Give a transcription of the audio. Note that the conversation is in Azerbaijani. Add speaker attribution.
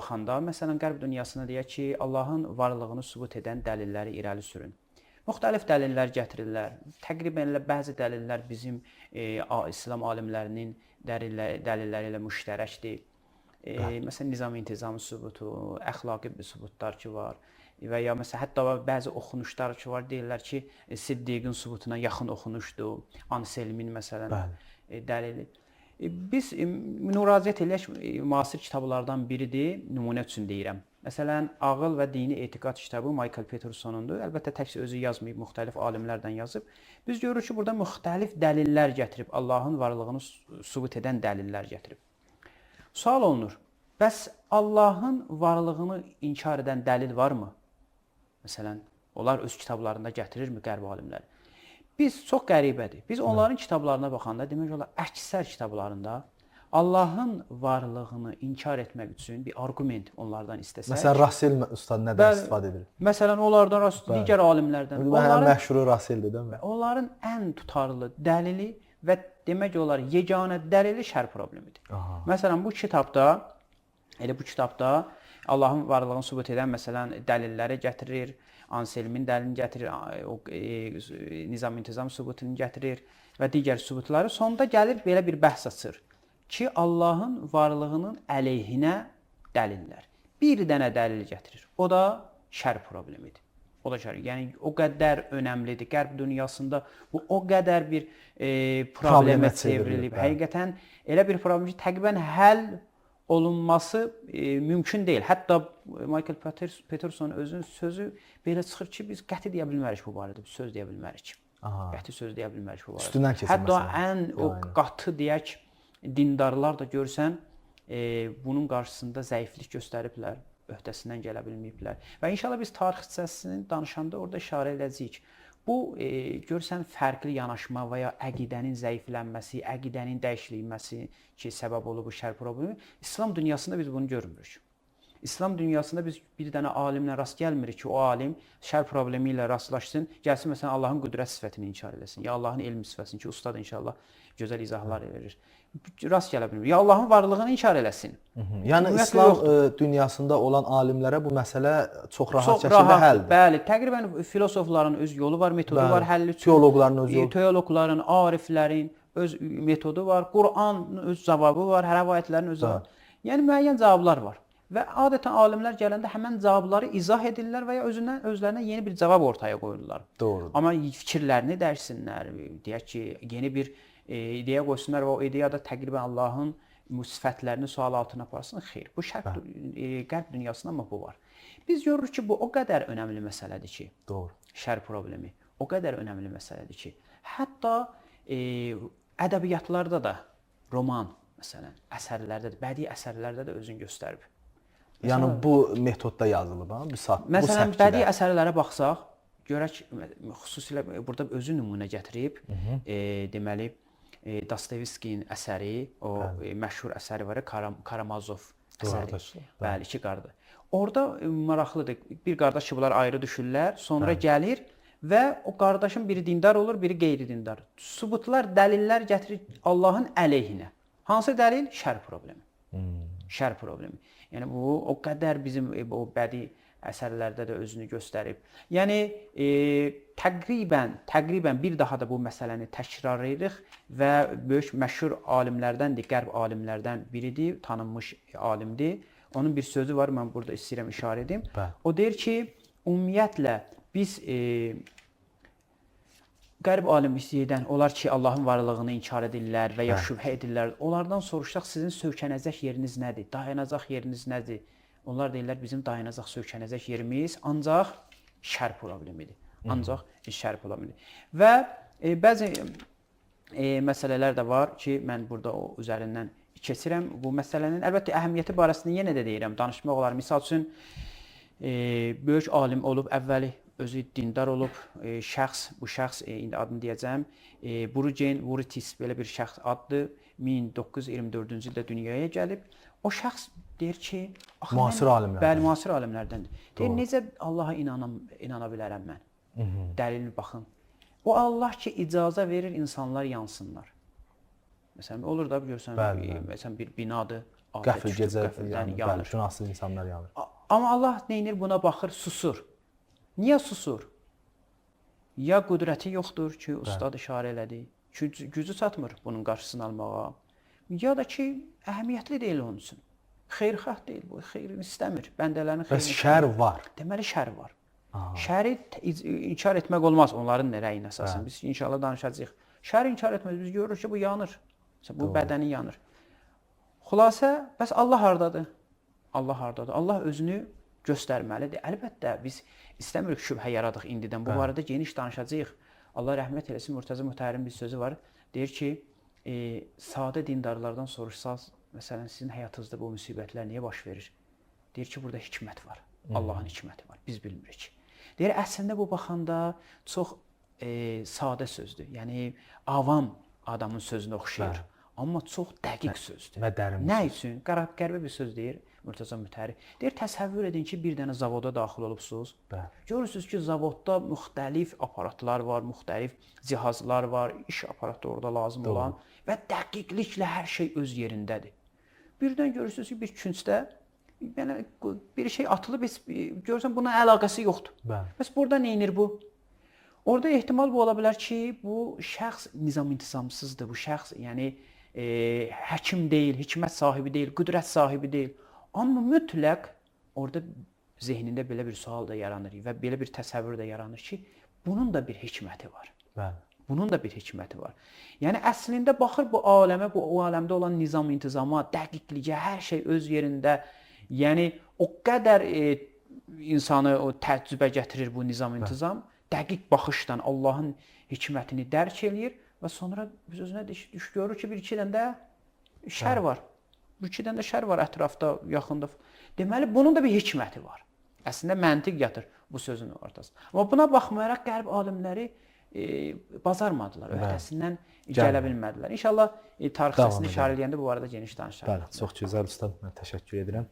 Speaker 1: baxanda, məsələn, Qərb dünyasına deyək ki, Allahın varlığını sübut edən dəlilləri irəli sürün. Müxtəlif dəlillər gətirirlər. Təqribən elə bəzi dəlillər bizim İslam alimlərinin dəlilləri ilə müştərəkdir. Məsələn, nizam-intizam sübutu, əxlaqi sübutlar ki var və ya məsələn, hətta bəzi oxunuşlar ki var, deyirlər ki, Siddiqin sübutuna yaxın oxunuşdur. Anselmin məsələn dəlili. Biz müraciət eləyək, müasir kitablardan biridir, nümunə üçün deyirəm. Məsələn, Ağıl və Dini Etiqad kitabı Michael Petersonundur. Əlbəttə, təkcə özü yazmayıb, müxtəlif alimlərdən yazıb. Biz görürük ki, burada müxtəlif dəlillər gətirib, Allahın varlığını sübut edən dəlillər gətirib. Sual olunur, bəs Allahın varlığını inkar edən dəlil varmı? Məsələn, onlar öz kitablarında gətirirmi qərb alimləri? Biz, çox qəribədir. Biz onların kitablarına baxanda, demək olar, əksər kitablarında Allahın varlığını inkar etmək üçün bir arqument onlardan istəsək.
Speaker 2: Məsələn, Rassel ustad nədən istifadə edir?
Speaker 1: Məsələn, onlardan, digər alimlərdən.
Speaker 2: Ən məşhuru Rasseldir, deyil mi?
Speaker 1: Onların ən tutarlı dəlili və demək olar, yeganə dəlili şər problemidir. Məsələn, bu kitabda Allahın varlığını sübut edən, məsələn, dəlilləri gətirir, Anselmin dəlilini gətirir, nizam-intizam sübutunu gətirir və digər sübutları. Sonda gəlir belə bir bəhs açır ki, Allahın varlığının əleyhinə dəlillər. Bir dənə dəlil gətirir. O da şər problemidir. O da şər. Yəni, o qədər önəmlidir. Qərb dünyasında bu o qədər bir problemə çevrilib. Həqiqətən elə bir problem ki, təqribən həll olunması mümkün deyil. Hətta Michael Petersonun özünün sözü belə çıxır ki, biz qəti deyə bilmərik bu barədə, biz söz deyə bilmərik. Qəti söz deyə bilmərik bu barədə.
Speaker 2: Üstündən keçir
Speaker 1: məsələn. Hətta ən o qatı deyək, dindarlar da görsən, bunun qarşısında zəiflik göstəriblər, öhdəsindən gələ bilməyiblər. Və inşallah biz tarix hissəsini danışanda orada işarə edəcəyik. Bu, görsən, fərqli yanaşma və ya əqidənin zəiflənməsi, əqidənin dəyişilməsi ki, səbəb olub bu şər problemi, İslam dünyasında biz bunu görmürük. İslam dünyasında biz bir dənə alimlə rast gəlmirik ki, o alim şər problemi ilə rastlaşsın, gəlsin, məsələn, Allahın qüdrət sifətini inkar eləsin, ya Allahın elm sifətini ki, ustad inşallah gözəl izahlar verir. Rast gələ bilmir. Ya Allahın varlığını inkar eləsin.
Speaker 2: Yəni, İslam dünyasında olan alimlərə bu məsələ çox rahat şəkildə həldir.
Speaker 1: Bəli, təqribən filosofların öz yolu var, metodu var, həlli üçün.
Speaker 2: Teoloqların öz yolu.
Speaker 1: Teoloqların, ariflərin öz metodu var, Qur'anın öz cavabı var, rəvayətlərin öz cavabı. Yəni, müəyyən cavablar var. Və adətən alimlər gələndə həmən cavabları izah edirlər və ya özlərinə yeni bir cavab ortaya qoyurlar.
Speaker 2: Doğrudur.
Speaker 1: Amma fikirlərini dəyişsinlər, deyək ki, yeni bir ideya qoysunlar və o ideyada təqribən Allahın sifətlərini sual altına aparsın, xeyr. Bu qərb dünyasında amma bu var. Biz görürük ki, bu o qədər önəmli məsələdir ki, şər problemi o qədər önəmli məsələdir ki, hətta ədəbiyyatlarda da, roman, məsələn, əsərlərdə də, bədii əsərlərdə də özünü göstərib.
Speaker 2: Yəni, bu metodda yazılıb,
Speaker 1: məsələn, bədii əsərlərə baxsaq, görək, xüsusilə burada özü nümunə gətirib, deməli, Dostoyevskinin əsəri, o məşhur əsəri var, Karamazov əsəri. Bəli, iki qardaş. Orada maraqlıdır, bir qardaş ki, bunlar ayrı düşürlər, sonra gəlir və o qardaşın biri dindar olur, biri qeyri-dindar. Sübutlar, dəlillər gətirir Allahın əleyhinə. Hansı dəlil? Şər problemi. Şər problemi. Yəni, bu o qədər bizim o bədii əsərlərdə də özünü göstərib. Yəni, təqribən bir daha da bu məsələni təkrarlayırıq və böyük məşhur alimlərdəndir, qərb alimlərdən biridir, tanınmış alimdir. Onun bir sözü var, mən burada istəyirəm işarə edim. O deyir ki, ümumiyyətlə biz qərb alimlərdən, onlar ki, Allahın varlığını inkar edirlər və ya şübhə edirlər, onlardan soruşsaq, sizin söykənəcək yeriniz nədir, dayanacaq yeriniz nədir? Onlar deyirlər, bizim dayanacaq, söykənəcək yerimiz ancaq şər problemidir. Ancaq şər problemidir. Və bəzi məsələlər də var ki, mən burada o üzərindən keçirəm. Bu məsələnin əlbəttə əhəmiyyəti barəsində yenə də deyirəm, danışmaq olar. Misal üçün, böyük alim olub, əvvəli özü dindar olub, bu şəxs, indi adını deyəcəm, Brugen Vuritis, belə bir şəxs addır, 1924-cü ildə dünyaya gəlib. O şəxs deyir ki,
Speaker 2: müasir alimlərdən.
Speaker 1: Bəli, müasir alimlərdəndir. Deyir, necə Allaha inana bilərəm mən? Dəlilini baxın. O Allah ki, icazə verir insanlar yansınlar. Məsələn, olur da, görürsən, məsələn, bir binadır,
Speaker 2: Qəfil gecə
Speaker 1: qəfildən
Speaker 2: yanır,
Speaker 1: yanır.
Speaker 2: günahsız insanlar yanır.
Speaker 1: Amma Allah neynir buna baxır, susur. Niyə susur? Ya qüdrəti yoxdur ki, ustad işarə elədi. Gücü çatmır bunun qarşısını almağa. Ya da ki, əhəmiyyətli deyil onun üçün. Xeyirxah deyil bu, xeyrini istəmir. Bəndələrin xeyrini.
Speaker 2: Bəs şər var.
Speaker 1: Deməli şər var. Şəri inkar etmək olmaz onların rəyinə əsasən. Biz inşallah danışacağıq. Şəri inkar etməz. Biz görürük ki, bu yanır. Bu bədəni yanır. Xülasə, bəs Allah hardadır? Allah hardadır? Allah özünü göstərməlidir. Əlbəttə biz istəmirik şübhə yaradıq indidən. Bu barədə geniş danışacağıq. Allah rəhmət eləsin, Murtəza Mütəhhirin bir sözü var. Deyir ki, sadə dindarlardan soruşsaz, məsələn, sizin həyatınızda bu müsibətlər niyə baş verir? Deyir ki, burada hikmət var. Allahın hikməti var. Biz bilmirik. Deyir, əslində bu baxanda çox sadə sözdür. Yəni, avam adamın sözünə oxşayır. Amma çox dəqiq sözdür.
Speaker 2: Və dərin.
Speaker 1: Nə üçün? Qəribə bir söz deyir Murtəza Mütəhhiri. Deyir, təsəvvür edin ki, bir dənə zavoda daxil olubsunuz. Görürsünüz ki, zavodda müxtəlif aparatlar var, müxtəlif cihazlar var, iş aparatı orada lazım olan və dəqiqliklə hər şey öz yerindədir. Birdən görürsünüz ki, bir küncdə bir şey atılıb, görürsən bunun əlaqəsi yoxdur. Bəs burada neynir bu? Orada ehtimal bu ola bilər ki, bu şəxs nizam-intizamsızdır. Bu şəxs, yəni həkim deyil, hikmət sahibi deyil, qüdrət sahibi deyil. Amma mütləq orada zehnində belə bir sual da yaranır və belə bir təsəvvür də yaranır ki, bunun da bir hikməti var. Bunun da bir hikməti var. Yəni əslində baxır bu aləmə, bu aləmdə olan nizam-intizama, dəqiqliyə, hər şey öz yerində. Yəni o qədər insanı o təəccübə gətirir bu nizam-intizam. Dəqiq baxışdan Allahın hikmətini dərk eləyir və sonra biz özünə düş görür ki, bir iki dənə də şər var. Bir iki dənə də şər var ətrafda, yaxında. Deməli, bunun da bir hikməti var. Əslində məntiq yatır bu sözün ortasında. Amma buna baxmayaraq qərb alimləri bacarmadılar, öhdəsindən gələ bilmədilər. İnşallah tarix səsini işarə eləyəndə bu arada geniş danışacağıq.
Speaker 2: Bəli, çox gözəl ustad, mən təşəkkür edirəm.